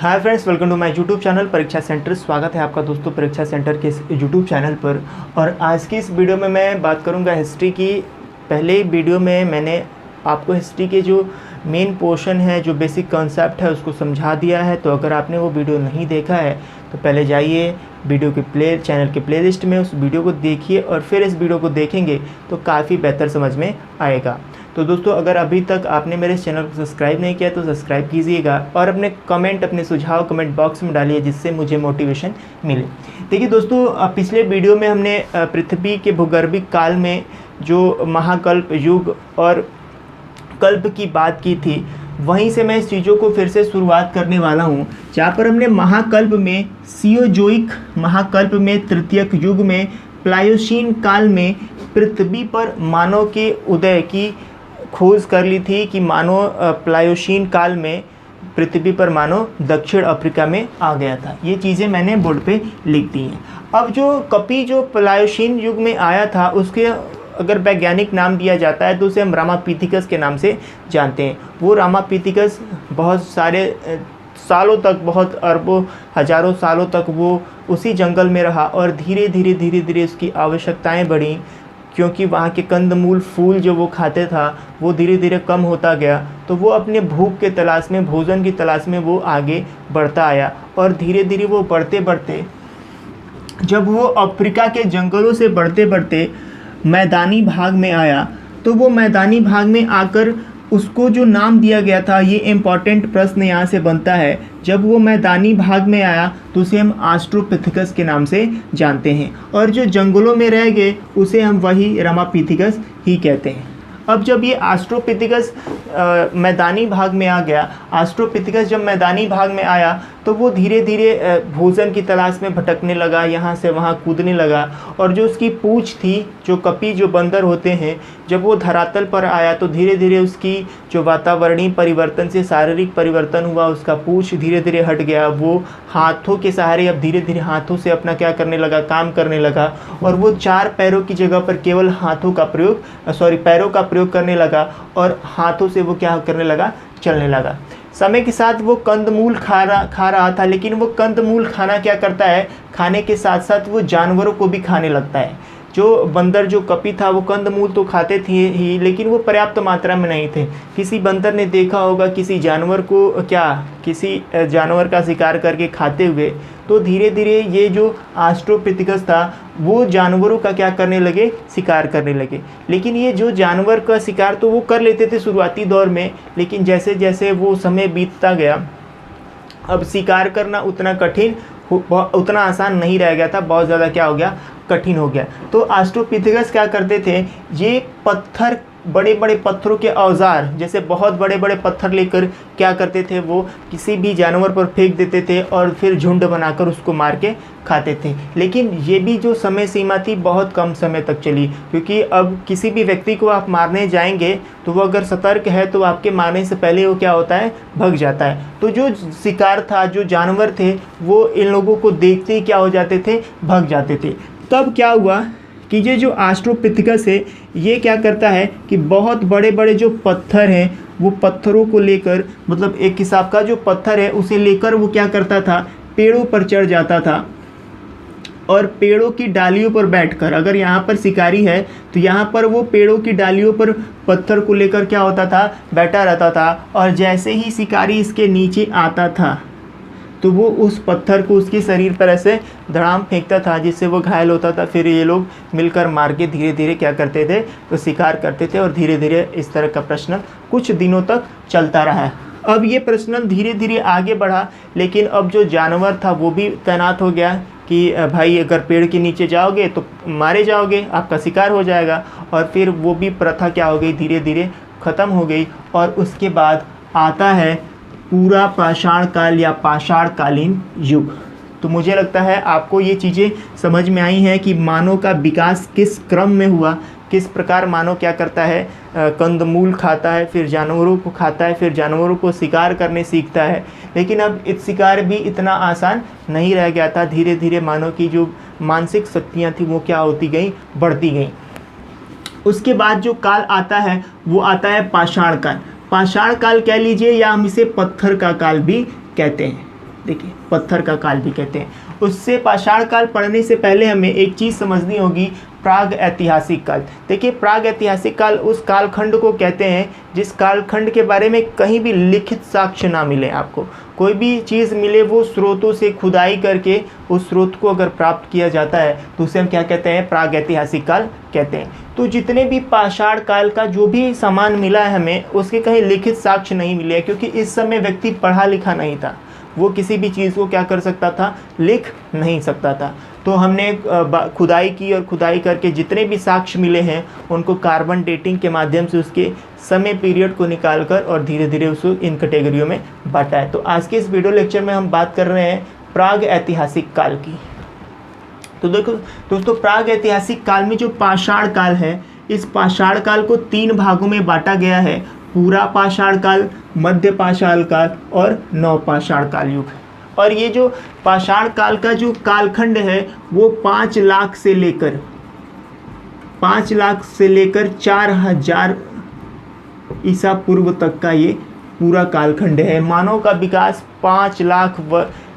Hi friends, welcome to my YouTube channel Pariksha centre. स्वागत है आपका दोस्तों परीक्षा सेंटर के इस यूट्यूब चैनल पर। और आज की इस वीडियो में मैं बात करूंगा हिस्ट्री की। पहले वीडियो में मैंने आपको हिस्ट्री के जो मेन पोर्शन है, जो बेसिक कॉन्सेप्ट है, उसको समझा दिया है। तो अगर आपने वो वीडियो नहीं देखा है तो पहले जाइए वीडियो के चैनल के प्लेलिस्ट में उस वीडियो को देखिए और फिर इस वीडियो को देखेंगे तो काफ़ी बेहतर समझ में आएगा। तो दोस्तों, अगर अभी तक आपने मेरे इस चैनल को सब्सक्राइब नहीं किया तो सब्सक्राइब कीजिएगा और अपने सुझाव कमेंट बॉक्स में डालिए, जिससे मुझे मोटिवेशन मिले। देखिए दोस्तों, पिछले वीडियो में हमने पृथ्वी के भूगर्भिक काल में जो महाकल्प युग और कल्प की बात की थी, वहीं से मैं इस चीज़ों को फिर से शुरुआत करने वाला हूँ। जहाँ पर हमने महाकल्प में सियोजोइक महाकल्प में तृतीयक युग में प्लायोसीन काल में पृथ्वी पर मानव के उदय की खोज कर ली थी कि मानव प्लायोसीन काल में पृथ्वी पर मानव दक्षिण अफ्रीका में आ गया था। ये चीज़ें मैंने बोर्ड पे लिख दी हैं। अब जो कपी जो प्लायोसीन युग में आया था, उसके अगर वैज्ञानिक नाम दिया जाता है तो उसे हम रामापिथिकस के नाम से जानते हैं। वो रामापिथिकस बहुत सारे सालों तक, बहुत अरबों हजारों सालों तक वो उसी जंगल में रहा और धीरे धीरे उसकी आवश्यकताएं बढ़ी, क्योंकि वहाँ के कंदमूल फूल जो वो खाते था वो धीरे धीरे कम होता गया। तो वो अपने भूख के तलाश में, भोजन की तलाश में वो आगे बढ़ता आया और धीरे धीरे वो बढ़ते बढ़ते जब वो अफ्रीका के जंगलों से बढ़ते बढ़ते मैदानी भाग में आया, तो वो मैदानी भाग में आकर उसको जो नाम दिया गया था, ये इम्पॉर्टेंट प्रश्न यहाँ से बनता है। जब वो मैदानी भाग में आया तो उसे हम ऑस्ट्रोपिथेकस के नाम से जानते हैं, और जो जंगलों में रह गए उसे हम वही रामापिथिकस ही कहते हैं। अब जब ये ऑस्ट्रोपिथेकस मैदानी भाग में आ गया, ऑस्ट्रोपिथेकस जब मैदानी भाग में आया तो वो धीरे धीरे भोजन की तलाश में भटकने लगा, यहाँ से वहाँ कूदने लगा। और जो उसकी पूँछ थी, जो कपी जो बंदर होते हैं, जब वो धरातल पर आया तो धीरे धीरे उसकी जो वातावरणीय परिवर्तन से शारीरिक परिवर्तन हुआ, उसका पूँछ धीरे धीरे हट गया। वो हाथों के सहारे अब धीरे धीरे हाथों से अपना क्या करने लगा, काम करने लगा। और वो चार पैरों की जगह पर केवल पैरों का प्रयोग करने लगा और हाथों से वो क्या करने लगा, चलने लगा। समय के साथ वो कंदमूल खा रहा था, लेकिन वो कंदमूल खाना क्या करता है, खाने के साथ साथ वो जानवरों को भी खाने लगता है। जो बंदर जो कपी था वो कंदमूल तो खाते थे ही, लेकिन वो पर्याप्त मात्रा में नहीं थे। किसी बंदर ने देखा होगा किसी जानवर का शिकार करके खाते हुए, तो धीरे धीरे ये जो ऑस्ट्रोपिथेकस था वो जानवरों का क्या करने लगे, शिकार करने लगे। लेकिन ये जो जानवर का शिकार तो वो कर लेते थे शुरुआती दौर में, लेकिन जैसे जैसे वो समय बीतता गया, अब शिकार करना उतना आसान नहीं रह गया था, बहुत ज़्यादा क्या हो गया, कठिन हो गया। तो ऑस्ट्रोपिथेकस क्या करते थे, ये पत्थर, बड़े बड़े पत्थरों के औजार, जैसे बहुत बड़े बड़े पत्थर लेकर क्या करते थे, वो किसी भी जानवर पर फेंक देते थे और फिर झुंड बनाकर उसको मार के खाते थे। लेकिन ये भी जो समय सीमा थी बहुत कम समय तक चली, क्योंकि अब किसी भी व्यक्ति को आप मारने जाएंगे तो वो अगर सतर्क है तो आपके मारने से पहले वो क्या होता है, भग जाता है। तो जो शिकार था, जो जानवर थे, वो इन लोगों को देखते ही क्या हो जाते थे, भग जाते थे। तब क्या हुआ कि ये जो ऑस्ट्रोपिथेकस है ये क्या करता है कि बहुत बड़े बड़े जो पत्थर हैं, वो पत्थरों को लेकर, मतलब एक हिसाब का जो पत्थर है उसे लेकर वो क्या करता था, पेड़ों पर चढ़ जाता था और पेड़ों की डालियों पर बैठकर, अगर यहाँ पर शिकारी है तो यहाँ पर वो पेड़ों की डालियों पर पत्थर को लेकर क्या होता था, बैठा रहता था। और जैसे ही शिकारी इसके नीचे आता था तो वो उस पत्थर को उसके शरीर पर ऐसे धड़ाम फेंकता था, जिससे वो घायल होता था। फिर ये लोग मिलकर मार के धीरे धीरे क्या करते थे, तो शिकार करते थे। और धीरे धीरे इस तरह का प्रश्न कुछ दिनों तक चलता रहा। अब ये प्रश्न धीरे धीरे आगे बढ़ा, लेकिन अब जो जानवर था वो भी तैनात हो गया कि भाई अगर पेड़ के नीचे जाओगे तो मारे जाओगे, आपका शिकार हो जाएगा। और फिर वो भी प्रथा क्या हो गई, धीरे धीरे ख़त्म हो गई। और उसके बाद आता है पूरा पाषाण काल या पाषाणकालीन युग। तो मुझे लगता है आपको ये चीज़ें समझ में आई हैं कि मानव का विकास किस क्रम में हुआ, किस प्रकार मानव क्या करता है, कंदमूल खाता है, फिर जानवरों को खाता है, फिर जानवरों को शिकार करने सीखता है। लेकिन अब शिकार भी इतना आसान नहीं रह गया था। धीरे धीरे मानव की जो मानसिक शक्तियाँ थी वो क्या होती गई, बढ़ती गई। उसके बाद जो काल आता है वो आता है पाषाण काल। पाषाण काल कह लीजिए या हम इसे पत्थर का काल भी कहते हैं। देखिए पत्थर का काल भी कहते हैं। उससे पाषाण काल पढ़ने से पहले हमें एक चीज़ समझनी होगी, प्राग ऐतिहासिक काल। देखिए प्राग ऐतिहासिक काल उस कालखंड को कहते हैं जिस कालखंड के बारे में कहीं भी लिखित साक्ष्य ना मिले। आपको कोई भी चीज़ मिले वो स्रोतों से खुदाई करके उस स्रोत को अगर प्राप्त किया जाता है तो उसे हम क्या कहते हैं, प्राग ऐतिहासिक काल कहते हैं। तो जितने भी पाषाण काल का जो भी सामान मिला है हमें, उसके कहीं लिखित साक्ष्य नहीं मिले, क्योंकि इस समय व्यक्ति पढ़ा लिखा नहीं था, वो किसी भी चीज़ को क्या कर सकता था, लिख नहीं सकता था। तो हमने खुदाई की और खुदाई करके जितने भी साक्ष्य मिले हैं उनको कार्बन डेटिंग के माध्यम से उसके समय पीरियड को निकालकर और धीरे धीरे उसको इन कैटेगरियों में बांटा है। तो आज के इस वीडियो लेक्चर में हम बात कर रहे हैं प्राग ऐतिहासिक काल की। तो देखो दोस्तों, प्राग ऐतिहासिक काल में जो पाषाण काल है, इस पाषाण काल को 3 भागों में बांटा गया है, पूरा पाषाण काल, मध्य पाषाण काल और नवपाषाण काल युग। और ये जो पाषाण काल का जो कालखंड है वो 5 लाख से लेकर 4000 ईसा पूर्व तक का ये पूरा कालखंड है। मानव का विकास 5 लाख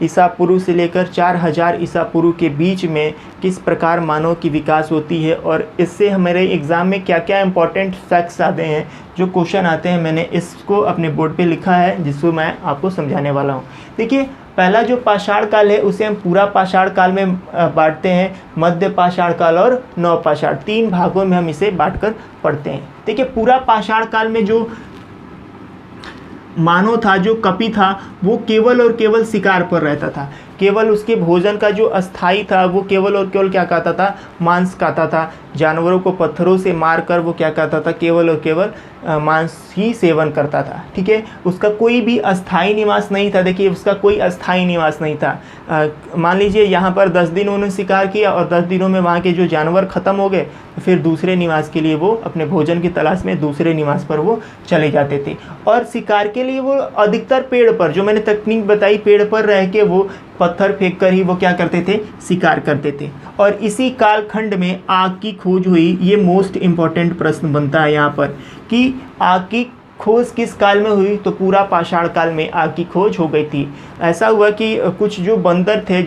ईसा पूर्व से लेकर 4000 ईसा पूर्व के बीच में किस प्रकार मानव की विकास होती है, और इससे हमारे एग्ज़ाम में क्या क्या इंपॉर्टेंट फैक्ट्स आते हैं, जो क्वेश्चन आते हैं, मैंने इसको अपने बोर्ड पे लिखा है जिसको मैं आपको समझाने वाला हूँ। देखिए पहला जो पाषाण काल है उसे हम पूरा पाषाण काल में बांटते हैं, मध्य पाषाण काल और नवपाषाण, 3 भागों में हम इसे बांटकर पढ़ते हैं। देखिए पूरा पाषाण काल में जो मानव था, जो कपि था, वो केवल और केवल शिकार पर रहता था। केवल उसके भोजन का जो अस्थाई था वो केवल और केवल क्या खाता था, मांस खाता था। जानवरों को पत्थरों से मारकर वो क्या करता था, केवल और केवल मांस ही सेवन करता था। ठीक है, उसका कोई भी अस्थाई निवास नहीं था। देखिए उसका कोई अस्थाई निवास नहीं था। मान लीजिए यहाँ पर 10 दिन उन्होंने शिकार किया और 10 दिनों में वहाँ के जो जानवर ख़त्म हो गए, फिर दूसरे निवास के लिए वो अपने भोजन की तलाश में दूसरे निवास पर वो चले जाते थे। और शिकार के लिए वो अधिकतर पेड़ पर, जो मैंने तकनीक बताई, पेड़ पर रह के वो पत्थर फेंक कर ही वो क्या करते थे, शिकार करते थे। और इसी कालखंड में आग की खोज हुई। ये मोस्ट इम्पॉर्टेंट प्रश्न बनता है यहाँ पर कि आग की खोज किस काल में हुई, तो पूरा पाषाण काल में आग की खोज हो गई थी। ऐसा हुआ कि कुछ जो बंदर थे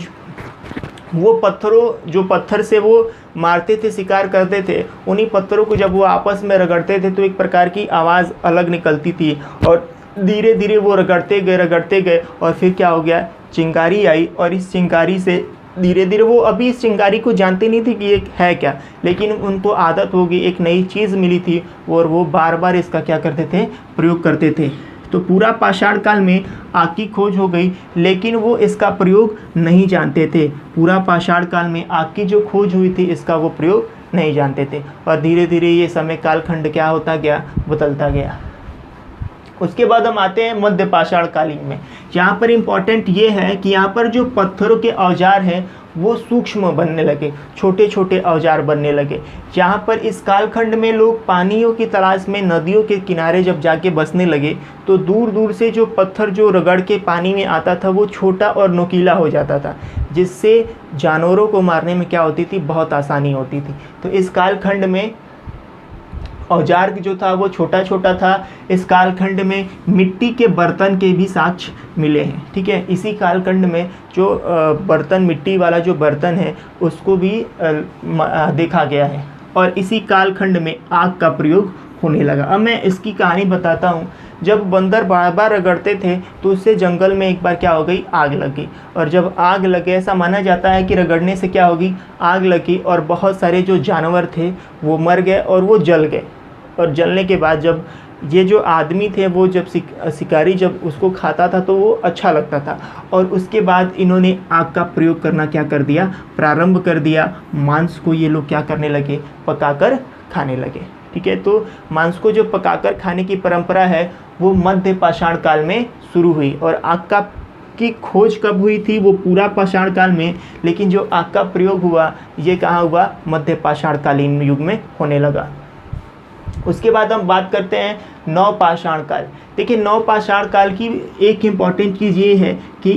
वो पत्थर से वो मारते थे, शिकार करते थे, उन्हीं पत्थरों को जब वो आपस में रगड़ते थे तो एक प्रकार की आवाज़ अलग निकलती थी, और धीरे धीरे वो रगड़ते गए और फिर क्या हो गया, चिंगारी आई। और इस चिंगारी से धीरे धीरे वो अभी इस चिंगारी को जानते नहीं थे कि ये है क्या, लेकिन उनको आदत हो गई, एक नई चीज़ मिली थी और वो बार बार इसका क्या करते थे, प्रयोग करते थे। तो पूरा पाषाण काल में आग की खोज हो गई, लेकिन वो इसका प्रयोग नहीं जानते थे। पूरा पाषाण काल में आग की जो खोज हुई थी इसका वो प्रयोग नहीं जानते थे, और धीरे धीरे ये समय कालखंड क्या होता गया, बदलता गया। उसके बाद हम आते हैं मध्य पाषाण कालीन में। यहाँ पर इम्पॉर्टेंट ये है कि यहाँ पर जो पत्थरों के औजार हैं वो सूक्ष्म बनने लगे, छोटे छोटे औजार बनने लगे। यहाँ पर इस कालखंड में लोग पानियों की तलाश में नदियों के किनारे जब जाके बसने लगे तो दूर दूर से जो पत्थर जो रगड़ के पानी में आता था वो छोटा और नुकीला हो जाता था, जिससे जानवरों को मारने में क्या होती थी, बहुत आसानी होती थी। तो इस कालखंड में औजार जो था वो छोटा छोटा था। इस कालखंड में मिट्टी के बर्तन के भी साक्ष्य मिले हैं। ठीक है, इसी कालखंड में जो बर्तन, मिट्टी वाला जो बर्तन है उसको भी देखा गया है। और इसी कालखंड में आग का प्रयोग होने लगा। अब मैं इसकी कहानी बताता हूँ। जब बंदर बार बार रगड़ते थे तो उससे जंगल में एक बार क्या हो गई, आग लग गई। और जब आग लगे, ऐसा माना जाता है कि रगड़ने से क्या होगी, आग लगी, और बहुत सारे जो जानवर थे वो मर गए और वो जल गए। और जलने के बाद जब ये जो आदमी थे वो जब शिकारी जब उसको खाता था तो वो अच्छा लगता था, और उसके बाद इन्होंने आग का प्रयोग करना क्या कर दिया, प्रारंभ कर दिया। मांस को ये लोग क्या करने लगे, पकाकर खाने लगे। ठीक है, तो मांस को जो पकाकर खाने की परंपरा है वो मध्य पाषाण काल में शुरू हुई। और आग की खोज कब हुई थी, वो पूरा पाषाण काल में, लेकिन जो आग का प्रयोग हुआ ये कहाँ हुआ, मध्य पाषाण कालीन युग में होने लगा। उसके बाद हम बात करते हैं नवपाषाण काल। देखिए नवपाषाण काल की एक इम्पॉर्टेंट चीज़ ये है कि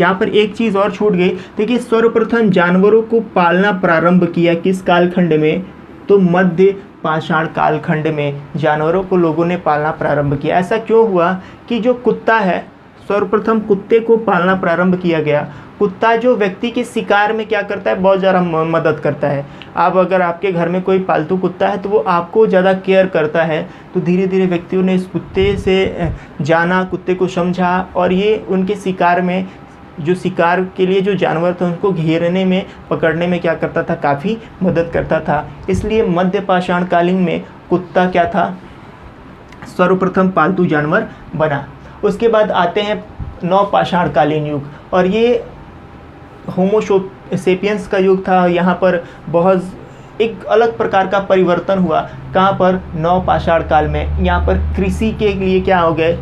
यहाँ पर एक चीज़ और छूट गई। देखिए सर्वप्रथम जानवरों को पालना प्रारंभ किया किस कालखंड में, तो मध्य पाषाण कालखंड में जानवरों को लोगों ने पालना प्रारंभ किया। ऐसा क्यों हुआ कि जो कुत्ता है, सर्वप्रथम कुत्ते को पालना प्रारंभ किया गया। कुत्ता जो व्यक्ति के शिकार में क्या करता है, बहुत ज़्यादा मदद करता है। आप अगर आपके घर में कोई पालतू कुत्ता है तो वो आपको ज़्यादा केयर करता है। तो धीरे धीरे व्यक्तियों ने इस कुत्ते से जाना, कुत्ते को समझा, और ये उनके शिकार में, जो शिकार के लिए जो जानवर थे उनको घेरने में, पकड़ने में क्या करता था, काफ़ी मदद करता था। इसलिए मध्य पाषाण कालीन में कुत्ता क्या था, सर्वप्रथम पालतू जानवर बना। उसके बाद आते हैं नवपाषाण कालीन युग, और ये होमो सेपियंस का युग था। यहाँ पर बहुत एक अलग प्रकार का परिवर्तन हुआ। कहाँ पर, नवपाषाण काल में। यहाँ पर कृषि के लिए क्या हो गए,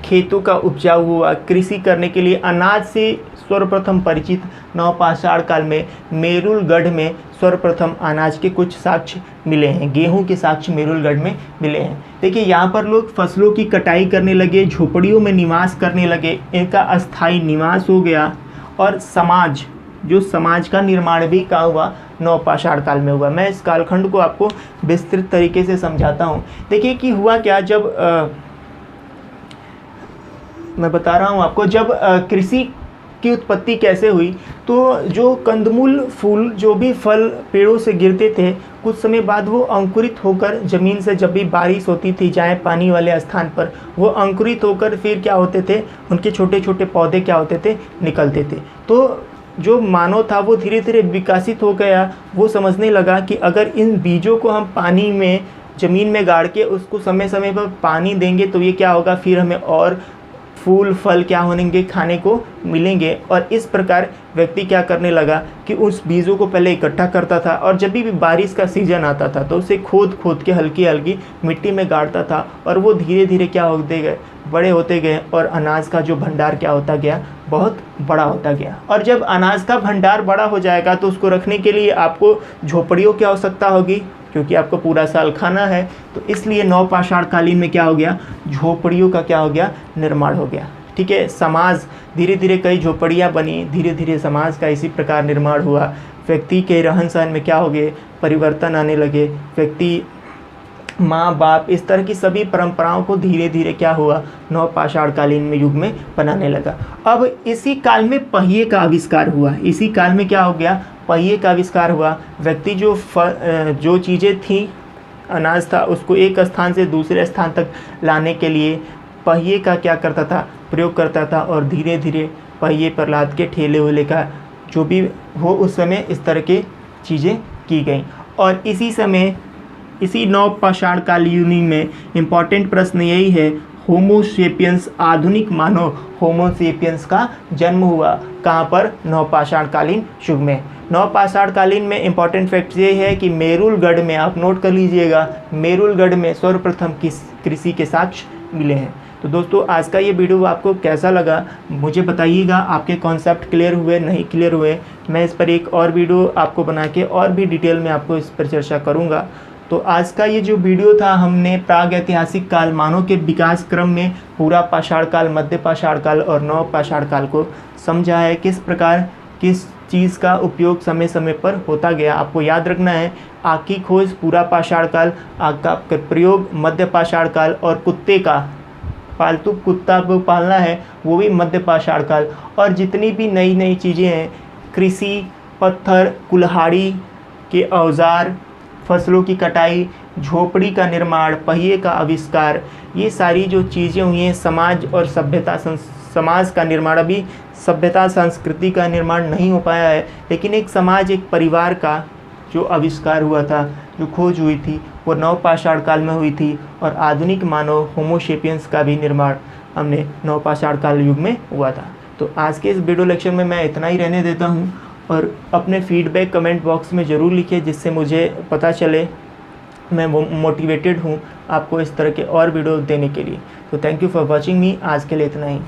खेतों का उपजाऊ हुआ। कृषि करने के लिए अनाज से सर्वप्रथम परिचित नवपाषाण काल में मेरुलगढ़ में सर्वप्रथम अनाज के कुछ साक्ष्य मिले हैं। गेहूं के साक्ष्य मेरुलगढ़ में मिले हैं। देखिए यहाँ पर लोग फसलों की कटाई करने लगे, झोपड़ियों में निवास करने लगे, इनका अस्थायी निवास हो गया। और समाज, जो समाज का निर्माण भी क्या हुआ, नवपाषाण काल में हुआ। मैं इस कालखंड को आपको विस्तृत तरीके से समझाता हूँ। देखिए कि हुआ क्या, जब मैं बता रहा हूँ आपको, जब कृषि की उत्पत्ति कैसे हुई, तो जो कंदमूल फूल, जो भी फल पेड़ों से गिरते थे, कुछ समय बाद वो अंकुरित होकर ज़मीन से, जब भी बारिश होती थी चाहे पानी वाले स्थान पर, वो अंकुरित होकर फिर क्या होते थे, उनके छोटे छोटे पौधे क्या होते थे, निकलते थे। तो जो मानव था वो धीरे धीरे विकसित हो गया। वो समझने लगा कि अगर इन बीजों को हम पानी में, ज़मीन में गाड़ के उसको समय समय पर पानी देंगे तो ये क्या होगा, फिर हमें और फूल फल क्या होंगे, खाने को मिलेंगे। और इस प्रकार व्यक्ति क्या करने लगा कि उस बीजों को पहले इकट्ठा करता था, और जब भी बारिश का सीजन आता था तो उसे खोद खोद के हल्की हल्की मिट्टी में गाड़ता था, और वो धीरे धीरे क्या होते गए, बड़े होते गए, और अनाज का जो भंडार क्या होता गया, बहुत बड़ा होता गया। और जब अनाज का भंडार बड़ा हो जाएगा तो उसको रखने के लिए आपको झोपड़ियों की आवश्यकता होगी, क्योंकि आपको पूरा साल खाना है। तो इसलिए नवपाषाण कालीन में क्या हो गया, झोपड़ियों का क्या हो गया, निर्माण हो गया। ठीक है, समाज, धीरे धीरे कई झोपड़ियाँ बनी, धीरे धीरे समाज का इसी प्रकार निर्माण हुआ। व्यक्ति के रहन सहन में क्या हो गए, परिवर्तन आने लगे। व्यक्ति, माँ बाप, इस तरह की सभी परंपराओं को धीरे धीरे क्या हुआ, नवपाषाण कालीन में युग में बनाने लगा। अब इसी काल में पहिए का आविष्कार हुआ। इसी काल में क्या हो गया, पहिए का आविष्कार हुआ। व्यक्ति जो चीज़ें थी, अनाज था, उसको एक स्थान से दूसरे स्थान तक लाने के लिए पहिए का क्या करता था, प्रयोग करता था। और धीरे धीरे पहिए पर लाद के ठेले वेले का जो भी हो, उस समय इस तरह के चीज़ें की गई। और इसी समय, इसी नवपाषाण कालीन में इम्पॉर्टेंट प्रश्न यही है, होमो सेपियंस, आधुनिक मानव होमो सेपियंस का जन्म हुआ। कहाँ पर, नवपाषाण कालीन युग में। नवपाषाण कालीन में इम्पॉर्टेंट फैक्ट ये है कि मेरुलगढ़ में, आप नोट कर लीजिएगा, मेरुलगढ़ में सर्वप्रथम कृषि के साक्ष्य मिले हैं। तो दोस्तों आज का ये वीडियो आपको कैसा लगा मुझे बताइएगा। आपके कॉन्सेप्ट क्लियर हुए, नहीं क्लियर हुए, मैं इस पर एक और वीडियो आपको बना के और भी डिटेल में आपको इस पर चर्चा करूँगा। तो आज का ये जो वीडियो था, हमने प्राग ऐतिहासिक काल, मानव के विकास क्रम में पूरा पाषाण काल, मध्य पाषाण काल और नवपाषाण काल को समझा है। किस प्रकार किस चीज़ का उपयोग समय समय पर होता गया। आपको याद रखना है, आग की खोज पूरा पाषाण काल, आग का प्रयोग मध्य पाषाण काल, और कुत्ते का, पालतू कुत्ता को पालना है वो भी मध्य पाषाण काल। और जितनी भी नई नई चीज़ें हैं, कृषि, पत्थर, कुल्हाड़ी के औजार, फसलों की कटाई, झोपड़ी का निर्माण, पहिए का आविष्कार, ये सारी जो चीज़ें हुई हैं, समाज और सभ्यता, समाज का निर्माण, अभी सभ्यता संस्कृति का निर्माण नहीं हो पाया है, लेकिन एक समाज, एक परिवार का जो आविष्कार हुआ था, जो खोज हुई थी, वो नवपाषाण काल में हुई थी। और आधुनिक मानव होमो सेपियंस का भी निर्माण हमने नवपाषाण काल युग में हुआ था। तो आज के इस वीडियो लेक्चर में मैं इतना ही रहने देता हूँ, और अपने फीडबैक कमेंट बॉक्स में ज़रूर लिखिए, जिससे मुझे पता चले मैं मोटिवेटेड हूँ आपको इस तरह के और वीडियो देने के लिए। तो थैंक यू फॉर वॉचिंग मी। आज के लिए इतना ही।